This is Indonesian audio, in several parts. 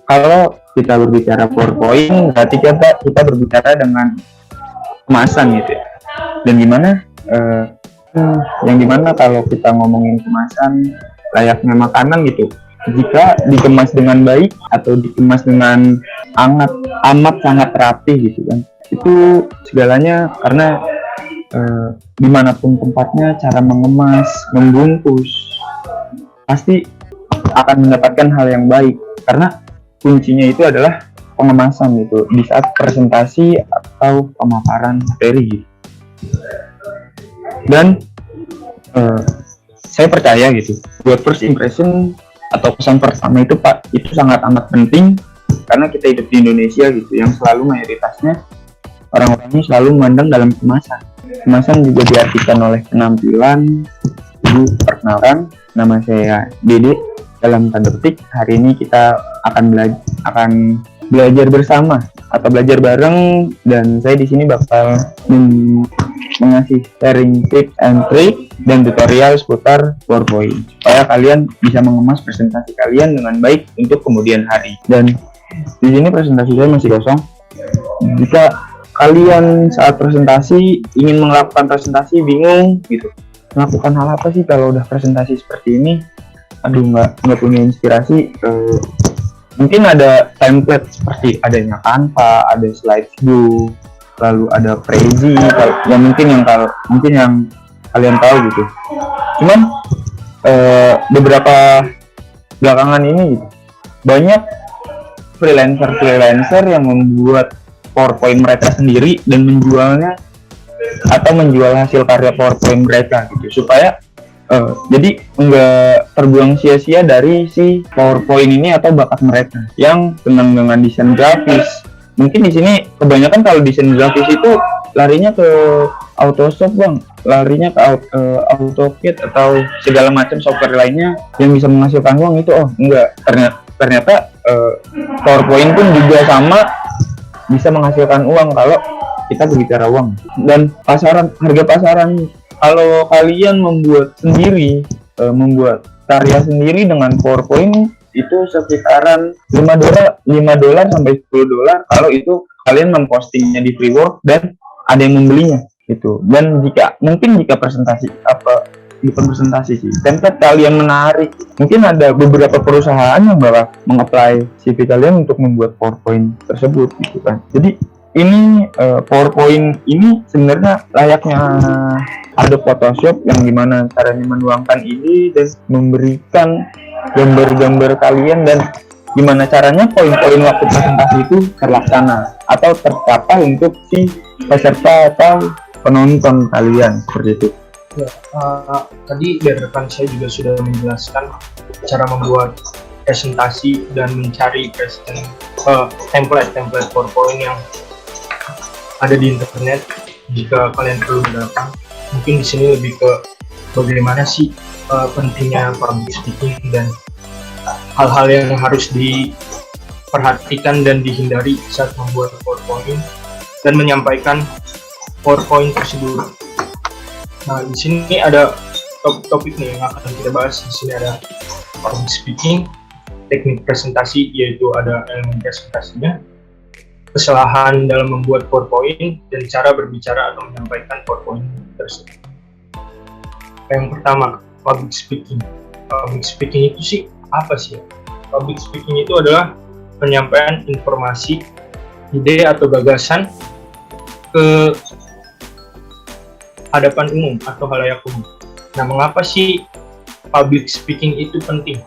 Kalau kita berbicara PowerPoint, berarti kita berbicara dengan kemasan gitu ya. Dan gimana? eh, yang dimana kalau kita ngomongin kemasan layaknya makanan gitu, jika dikemas dengan baik atau dikemas dengan amat sangat rapi gitu kan, itu segalanya karena dimanapun tempatnya, cara mengemas, membungkus pasti akan mendapatkan hal yang baik, karena kuncinya itu adalah pengemasan gitu di saat presentasi atau pemaparan materi gitu. Dan saya percaya gitu, buat first impression atau kesan pertama itu Pak, itu sangat amat penting, karena kita hidup di Indonesia gitu, yang selalu mayoritasnya orang-orangnya selalu memandang dalam kemasan. Kemasan juga diartikan oleh penampilan. Jadi perkenalkan, nama saya Dede. Dalam tanda petik, hari ini kita akan belajar bersama atau belajar bareng, dan saya di sini bakal mengasih sharing tips and trick dan tutorial seputar PowerPoint supaya kalian bisa mengemas presentasi kalian dengan baik untuk kemudian hari. Dan di sini presentasi saya masih kosong. Jika kalian saat presentasi ingin melakukan presentasi bingung gitu, melakukan hal apa sih kalau udah presentasi seperti ini, aduh nggak punya inspirasi, mungkin ada template seperti adanya Canva, ada slideshow, lalu ada Prezi, yang mungkin yang kalian tahu gitu. Cuman beberapa belakangan ini gitu, banyak freelancer yang membuat PowerPoint mereka sendiri dan menjualnya atau menjual hasil karya PowerPoint mereka gitu, supaya jadi nggak terbuang sia-sia dari si PowerPoint ini atau bakat mereka yang senang dengan desain grafis. Mungkin di sini kebanyakan kalau desain grafis itu larinya ke Photoshop bang, larinya ke AutoCAD atau segala macam software lainnya yang bisa menghasilkan uang itu. Oh enggak, ternyata PowerPoint pun juga sama bisa menghasilkan uang kalau kita berbicara uang. Dan harga pasaran kalau kalian membuat sendiri, membuat karya sendiri dengan PowerPoint itu sekitaran $5 sampai $10 kalau itu kalian mempostingnya di Freework dan ada yang membelinya gitu. Dan jika presentasi bukan presentasi sih, template kalian menarik, mungkin ada beberapa perusahaan yang bakal mengapply CV kalian untuk membuat PowerPoint tersebut gitu kan. Jadi ini PowerPoint ini sebenarnya layaknya ada Photoshop yang dimana caranya menuangkan ide dan memberikan gambar-gambar kalian, dan gimana caranya poin-poin waktu presentasi itu terlaksana atau tercapai untuk si peserta atau penonton kalian seperti itu. Ya, tadi dari rekan saya juga sudah menjelaskan cara membuat presentasi dan mencari template PowerPoint yang ada di internet jika kalian perlu mendapatkan. Mungkin di sini lebih ke bagaimana sih pentingnya public speaking dan hal-hal yang harus diperhatikan dan dihindari saat membuat PowerPoint dan menyampaikan PowerPoint tersebut. Nah, di sini ada topik nih yang akan kita bahas. Di sini ada public speaking, teknik presentasi, yaitu ada elemen presentasinya, kesalahan dalam membuat PowerPoint, dan cara berbicara atau menyampaikan PowerPoint tersebut. Yang pertama, public speaking. Public speaking itu sih apa sih? Public speaking itu adalah penyampaian informasi, ide atau gagasan ke hadapan umum atau halayak umum. Nah, mengapa sih public speaking itu penting?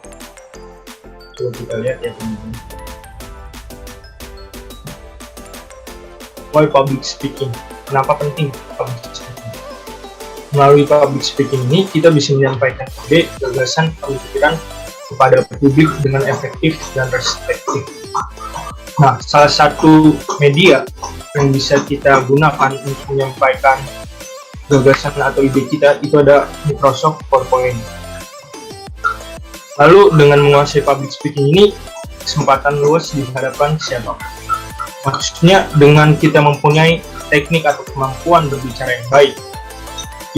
Coba kita lihat ya teman-teman. Why public speaking? Kenapa penting public speaking? Melalui public speaking ini kita bisa menyampaikan ide, gagasan, pemikiran kepada publik dengan efektif dan respektif. Nah, salah satu media yang bisa kita gunakan untuk menyampaikan gagasan atau ide kita itu ada Microsoft PowerPoint. Lalu dengan menguasai public speaking ini, kesempatan luas di hadapan siapa? Maksudnya dengan kita mempunyai teknik atau kemampuan berbicara yang baik,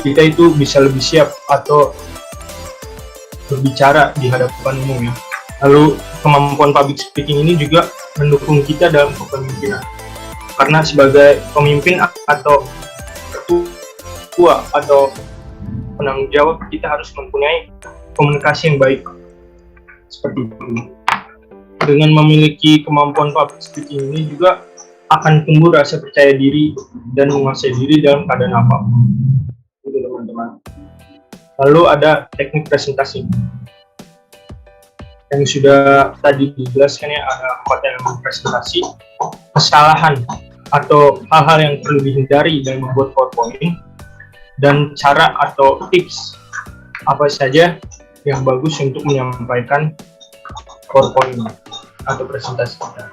kita itu bisa lebih siap atau berbicara di hadapan umum ya. Lalu kemampuan public speaking ini juga mendukung kita dalam kepemimpinan. Karena sebagai pemimpin atau ketua atau penanggung jawab, kita harus mempunyai komunikasi yang baik. Seperti itu. Dengan memiliki kemampuan public speaking ini juga akan tumbuh rasa percaya diri dan menguasai diri dalam keadaan apapun. Itu teman-teman. Lalu ada teknik presentasi. Yang sudah tadi dijelaskan ya, ada 4 elemen presentasi, kesalahan atau hal-hal yang perlu dihindari dalam membuat PowerPoint, dan cara atau tips apa saja yang bagus untuk menyampaikan PowerPoint atau presentasi kita.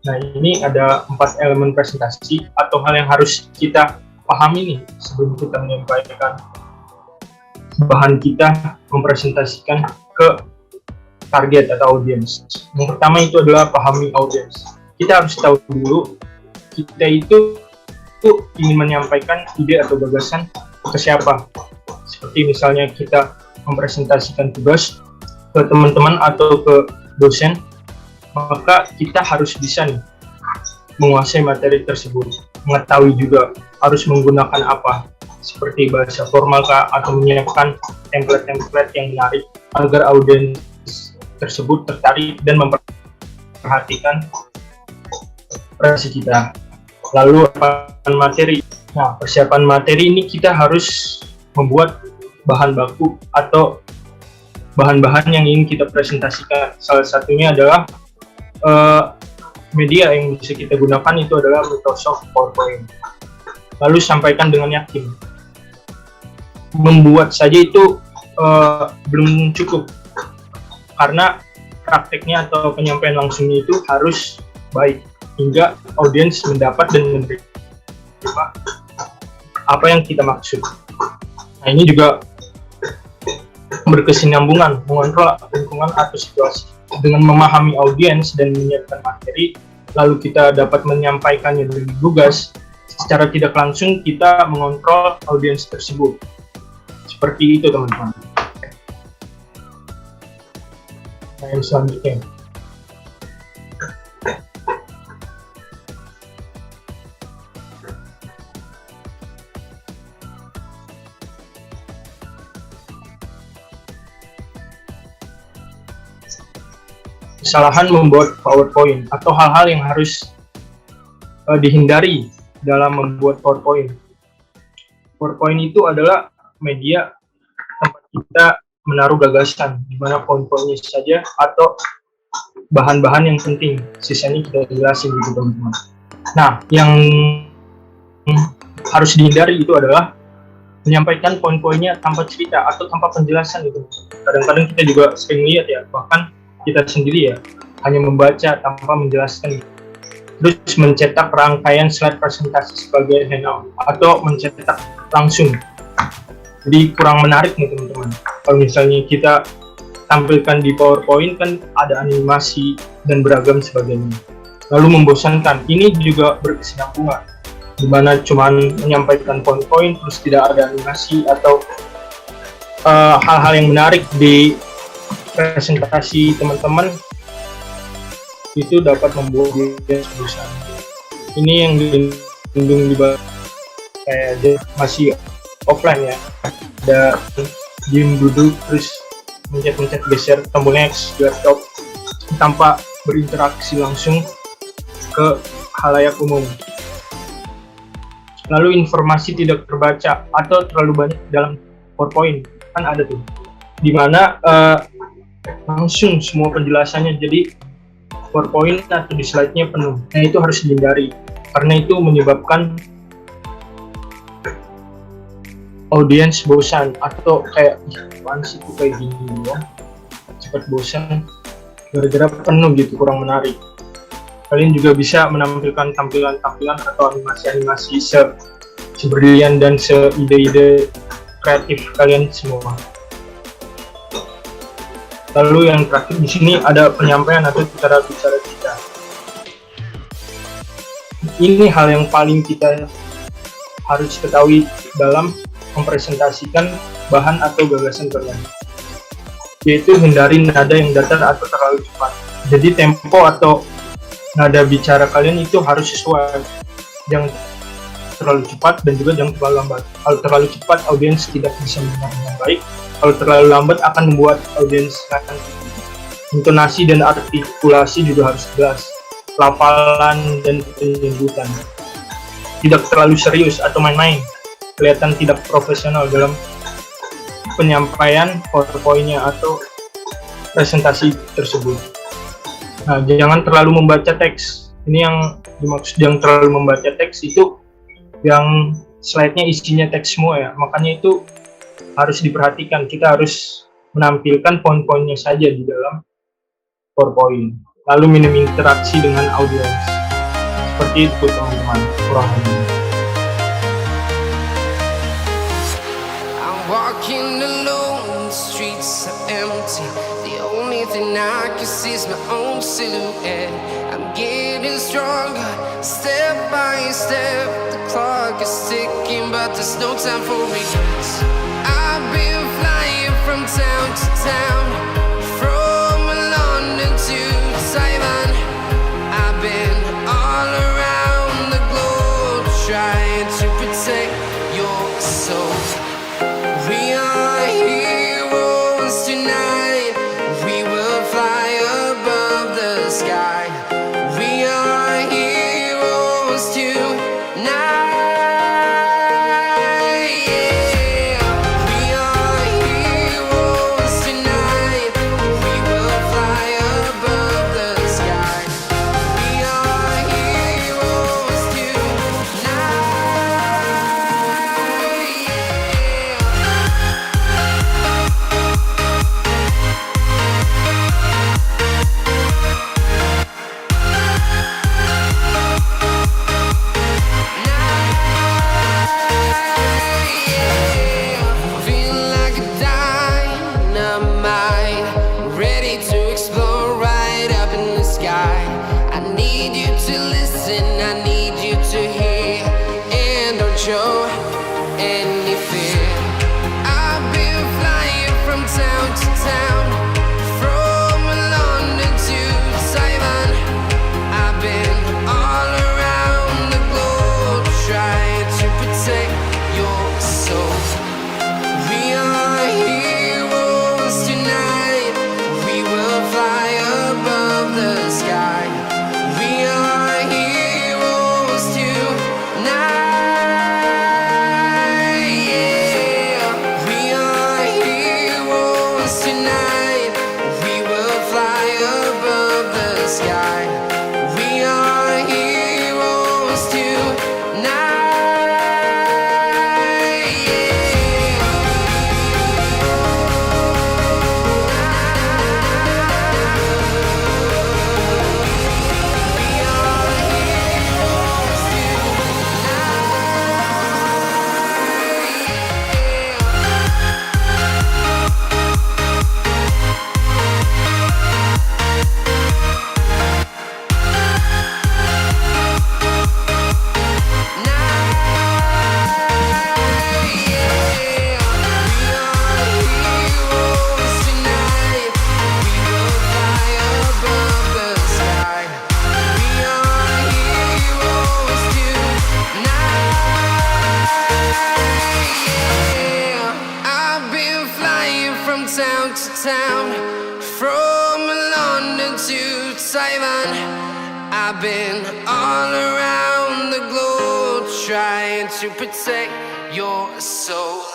Nah, ini ada 4 elemen presentasi atau hal yang harus kita pahami nih sebelum kita menyampaikan bahan kita, mempresentasikan ke target atau audiens. Yang pertama itu adalah pahami audiens. Kita harus tahu dulu kita itu ingin menyampaikan ide atau gagasan ke siapa. Seperti misalnya kita mempresentasikan tugas ke teman-teman atau ke dosen, maka kita harus bisa nih menguasai materi tersebut, mengetahui juga harus menggunakan apa, seperti bahasa formal atau menyiapkan template-template yang menarik agar audiens tersebut tertarik dan memperhatikan presentasi kita. Lalu persiapan materi. Nah, persiapan materi ini kita harus membuat bahan baku atau bahan-bahan yang ingin kita presentasikan. Salah satunya adalah media yang bisa kita gunakan itu adalah Microsoft PowerPoint. Lalu sampaikan dengan yakin. Membuat saja itu belum cukup, karena prakteknya atau penyampaian langsungnya itu harus baik hingga audiens mendapat dan menerima apa yang kita maksud. Nah, ini juga berkesinambungan, mengontrol lingkungan atau situasi. Dengan memahami audiens dan menyiapkan materi, lalu kita dapat menyampaikannya dengan lugas, secara tidak langsung kita mengontrol audiens tersebut. Seperti itu teman-teman. Nah, yang selanjutnya. Kesalahan membuat PowerPoint atau hal-hal yang harus dihindari dalam membuat PowerPoint. PowerPoint itu adalah media tempat kita menaruh gagasan, di mana poin-poinnya saja atau bahan-bahan yang penting, sisanya kita jelasin gitu teman-teman. Nah, yang harus dihindari itu adalah menyampaikan poin-poinnya tanpa cerita atau tanpa penjelasan gitu. Kadang-kadang kita juga sering lihat ya, bahkan kita sendiri ya, hanya membaca tanpa menjelaskan. Terus mencetak rangkaian slide presentasi sebagai handout atau mencetak langsung. Jadi kurang menarik nih teman-teman. Kalau misalnya kita tampilkan di PowerPoint kan ada animasi dan beragam sebagainya. Lalu membosankan. Ini juga berkesinambungan, di mana cuman menyampaikan poin-poin terus tidak ada animasi atau hal-hal yang menarik di presentasi teman-teman, itu dapat membuat dia bosan. Ini yang dilindungi di bawah kayak masih offline ya, ada diem duduk terus mencet-mencet geser tombol next di laptop tanpa berinteraksi langsung ke halayak umum. Lalu informasi tidak terbaca atau terlalu banyak dalam PowerPoint, kan ada tuh, dimana langsung semua penjelasannya jadi PowerPoint atau di slide-nya penuh. Nah, itu harus dihindari karena itu menyebabkan audiens bosan atau kayak apaan sih tuh kayak gini ya, cepat bosan gara-gara penuh gitu, kurang menarik. Kalian juga bisa menampilkan tampilan-tampilan atau animasi-animasi sebrilian dan seide-ide kreatif kalian semua. Lalu yang terakhir di sini ada penyampaian atau cara bicara kita. Ini hal yang paling kita harus ketahui dalam mempresentasikan bahan atau gagasan kalian. yaitu hindari nada yang datar atau terlalu cepat. Jadi tempo atau nada bicara kalian itu harus sesuai, jangan terlalu cepat dan juga jangan terlalu lambat. Kalau terlalu cepat audiens tidak bisa mendengar dengan baik, kalau terlalu lambat akan membuat audiens akan. Intonasi dan artikulasi juga harus jelas, lafalan dan penyebutan tidak terlalu serius atau main-main, kelihatan tidak profesional dalam penyampaian PowerPoint-nya atau presentasi tersebut. Nah, jangan terlalu membaca teks. Ini yang dimaksud yang terlalu membaca teks itu yang slide-nya isinya teks semua ya. Makanya itu harus diperhatikan. Kita harus menampilkan poin-poinnya saja di dalam PowerPoint. Lalu minim interaksi dengan audiens. Seperti itu teman-teman, kurang lebih. Walking alone, the streets are empty. The only thing I can see is my own silhouette. I'm getting stronger, step by step. The clock is ticking, but there's no time for regrets. I've been flying from town to town, from London to Taiwan. I've been all around the globe, trying to protect your soul. We are heroes tonight. We will fly above the sky. We are heroes tonight. Yeah. We are heroes tonight. We will fly above the sky. We are heroes tonight. Yeah. Feel like a dynamite, ready to explode right up in the sky. I need you to listen, I need you to hear, and don't show any fear. I've been flying from town to town, from London to Taiwan. I've been all around the globe, trying to protect your soul. We are heroes tonight. We will fly above the sky. We are heroes tonight. Yeah. We are heroes tonight. We will fly above the sky. We are heroes town to town, from London to Taiwan. I've been all around the globe trying to protect your soul.